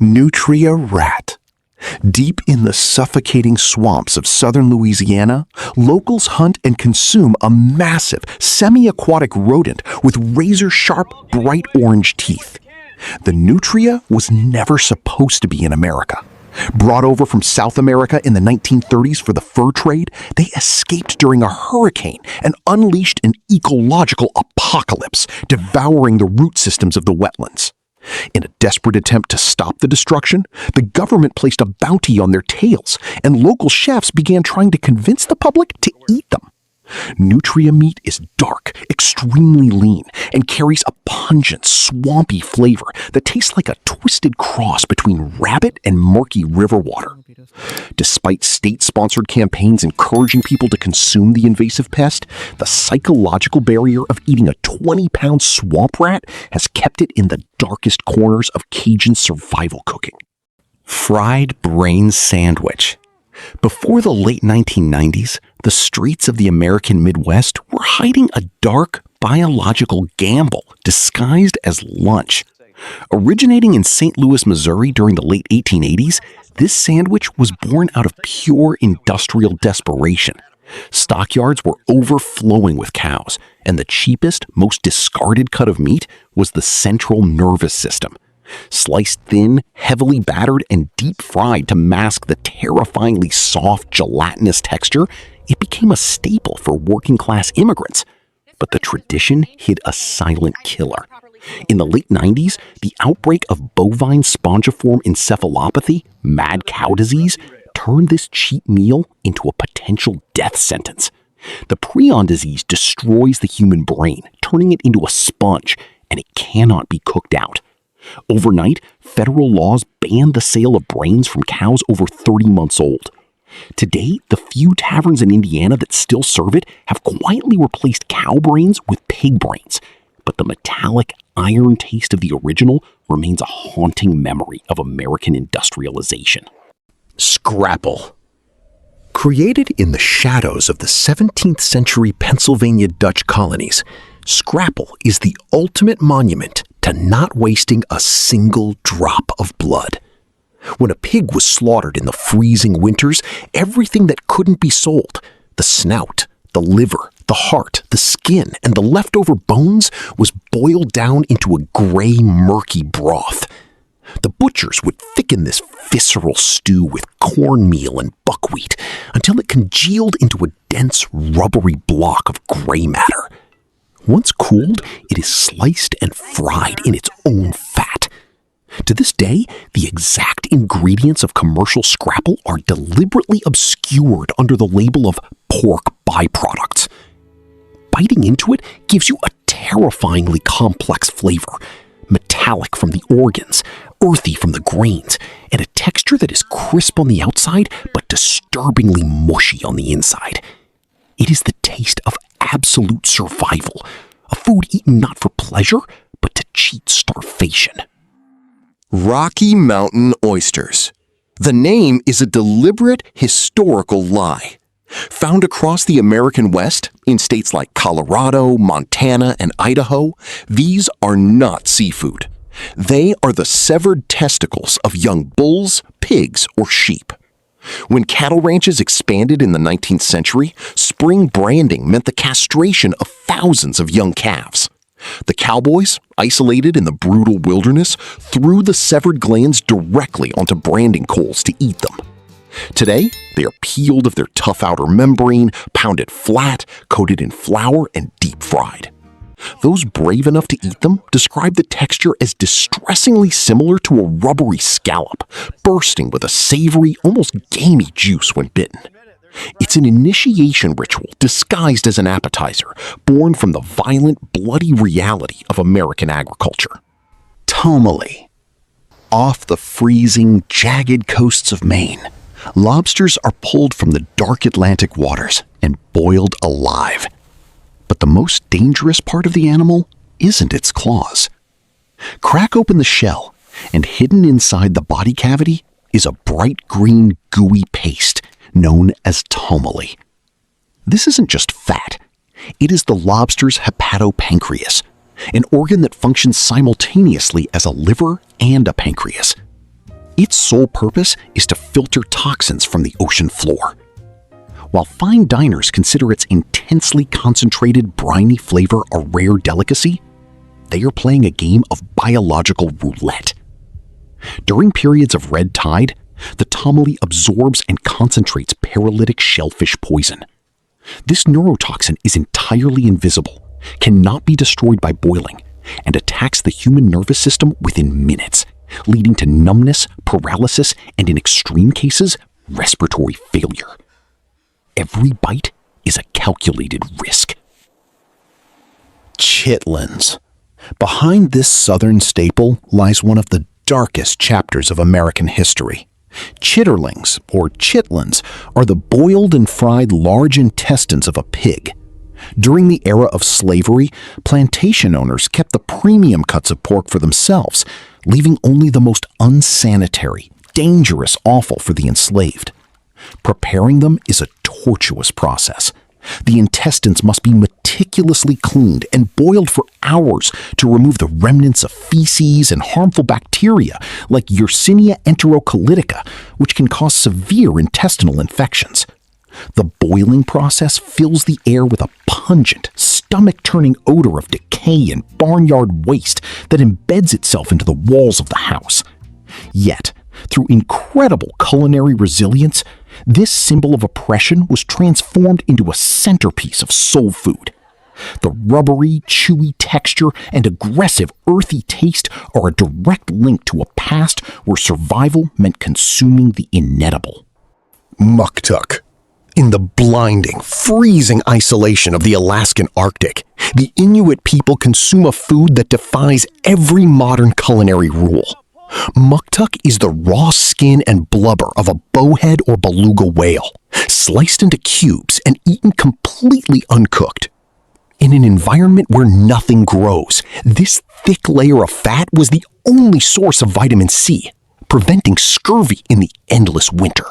Nutria Rat. Deep in the suffocating swamps of southern Louisiana, locals hunt and consume a massive, semi-aquatic rodent with razor-sharp, bright orange teeth. The nutria was never supposed to be in America. Brought over from South America in the 1930s for the fur trade, they escaped during a hurricane and unleashed an ecological apocalypse, devouring the root systems of the wetlands. In a desperate attempt to stop the destruction, the government placed a bounty on their tails, and local chefs began trying to convince the public to eat them. Nutria meat is dark, extremely lean, and carries a pungent, swampy flavor that tastes like a twisted cross between rabbit and murky river water. Despite state-sponsored campaigns encouraging people to consume the invasive pest, the psychological barrier of eating a 20-pound swamp rat has kept it in the darkest corners of Cajun survival cooking. Fried brain sandwich. Before the late 1990s, the streets of the American Midwest were hiding a dark, biological gamble disguised as lunch. Originating in St. Louis, Missouri during the late 1880s, this sandwich was born out of pure industrial desperation. Stockyards were overflowing with cows, and the cheapest, most discarded cut of meat was the central nervous system. Sliced thin, heavily battered, and deep fried to mask the terrifyingly soft, gelatinous texture, it became a staple for working-class immigrants. But the tradition hid a silent killer. In the late 90s, the outbreak of bovine spongiform encephalopathy, mad cow disease, turned this cheap meal into a potential death sentence. The prion disease destroys the human brain, turning it into a sponge, and it cannot be cooked out. Overnight, federal laws banned the sale of brains from cows over 30 months old. Today, the few taverns in Indiana that still serve it have quietly replaced cow brains with pig brains. But the metallic, iron taste of the original remains a haunting memory of American industrialization. Scrapple. Created in the shadows of the 17th century Pennsylvania Dutch colonies, Scrapple is the ultimate monument to not wasting a single drop of blood. When a pig was slaughtered in the freezing winters, everything that couldn't be sold, the snout, the liver, the heart, the skin, and the leftover bones, was boiled down into a gray, murky broth. The butchers would thicken this visceral stew with cornmeal and buckwheat until it congealed into a dense, rubbery block of gray matter. Once cooled, it is sliced and fried in its own fat. To this day, the exact ingredients of commercial scrapple are deliberately obscured under the label of pork-byproducts. Biting into it gives you a terrifyingly complex flavor, metallic from the organs, earthy from the grains, and a texture that is crisp on the outside but disturbingly mushy on the inside. It is the taste of absolute survival, a food eaten not for pleasure, but to cheat starvation. Rocky Mountain Oysters. The name is a deliberate historical lie. Found across the American West, in states like Colorado, Montana, and Idaho, these are not seafood. They are the severed testicles of young bulls, pigs, or sheep. When cattle ranches expanded in the 19th century, spring branding meant the castration of thousands of young calves. The cowboys, isolated in the brutal wilderness, threw the severed glands directly onto branding coals to eat them. Today, they are peeled of their tough outer membrane, pounded flat, coated in flour, and deep fried. Those brave enough to eat them describe the texture as distressingly similar to a rubbery scallop, bursting with a savory, almost gamey juice when bitten. It's an initiation ritual disguised as an appetizer, born from the violent, bloody reality of American agriculture. Tomalley. Off the freezing, jagged coasts of Maine, lobsters are pulled from the dark Atlantic waters and boiled alive. But the most dangerous part of the animal isn't its claws. Crack open the shell, and hidden inside the body cavity is a bright green, gooey paste known as tomalley. This isn't just fat. It is the lobster's hepatopancreas, an organ that functions simultaneously as a liver and a pancreas. Its sole purpose is to filter toxins from the ocean floor. While fine diners consider its intensely concentrated, briny flavor a rare delicacy, they are playing a game of biological roulette. During periods of red tide, the Tomalley absorbs and concentrates paralytic shellfish poison. This neurotoxin is entirely invisible, cannot be destroyed by boiling, and attacks the human nervous system within minutes, leading to numbness, paralysis, and in extreme cases, respiratory failure. Every bite is a calculated risk. Chitlins. Behind this southern staple lies one of the darkest chapters of American history. Chitterlings, or chitlins, are the boiled and fried large intestines of a pig. During the era of slavery, plantation owners kept the premium cuts of pork for themselves, leaving only the most unsanitary, dangerous offal for the enslaved. Preparing them is a tortuous process. The intestines must be meticulously cleaned and boiled for hours to remove the remnants of feces and harmful bacteria like Yersinia enterocolitica, which can cause severe intestinal infections. The boiling process fills the air with a pungent, stomach-churning odor of decay and barnyard waste that embeds itself into the walls of the house. Yet, through incredible culinary resilience, this symbol of oppression was transformed into a centerpiece of soul food. The rubbery, chewy texture and aggressive, earthy taste are a direct link to a past where survival meant consuming the inedible. Muktuk. In the blinding, freezing isolation of the Alaskan Arctic, the Inuit people consume a food that defies every modern culinary rule. Muktuk is the raw skin and blubber of a bowhead or beluga whale, sliced into cubes and eaten completely uncooked. In an environment where nothing grows, this thick layer of fat was the only source of vitamin C, preventing scurvy in the endless winter.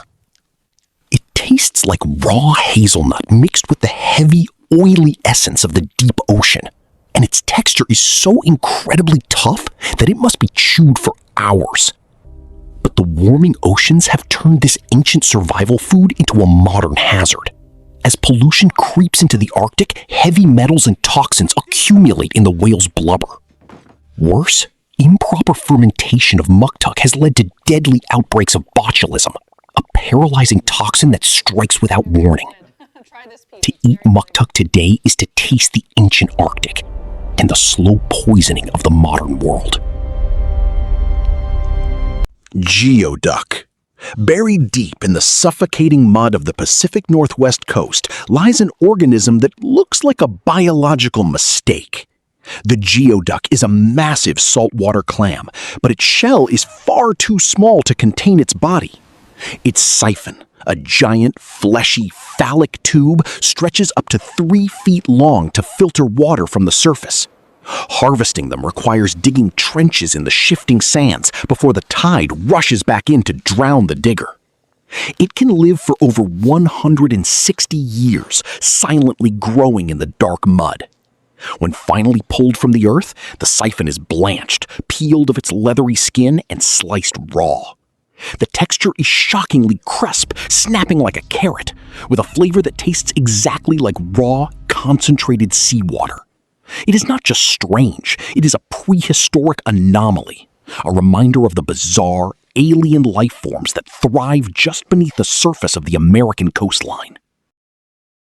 It tastes like raw hazelnut mixed with the heavy, oily essence of the deep ocean, and its texture is so incredibly tough that it must be chewed for hours. But the warming oceans have turned this ancient survival food into a modern hazard. As pollution creeps into the Arctic, heavy metals and toxins accumulate in the whale's blubber. Worse, improper fermentation of muktuk has led to deadly outbreaks of botulism, a paralyzing toxin that strikes without warning. To eat muktuk today is to taste the ancient Arctic and the slow poisoning of the modern world. Geoduck. Buried deep in the suffocating mud of the Pacific Northwest coast lies an organism that looks like a biological mistake. The geoduck is a massive saltwater clam, but its shell is far too small to contain its body. Its siphon, a giant, fleshy, phallic tube, stretches up to 3 feet long to filter water from the surface. Harvesting them requires digging trenches in the shifting sands before the tide rushes back in to drown the digger. It can live for over 160 years, silently growing in the dark mud. When finally pulled from the earth, the siphon is blanched, peeled of its leathery skin, and sliced raw. The texture is shockingly crisp, snapping like a carrot, with a flavor that tastes exactly like raw, concentrated seawater. It is not just strange, it is a prehistoric anomaly, a reminder of the bizarre, alien life forms that thrive just beneath the surface of the American coastline.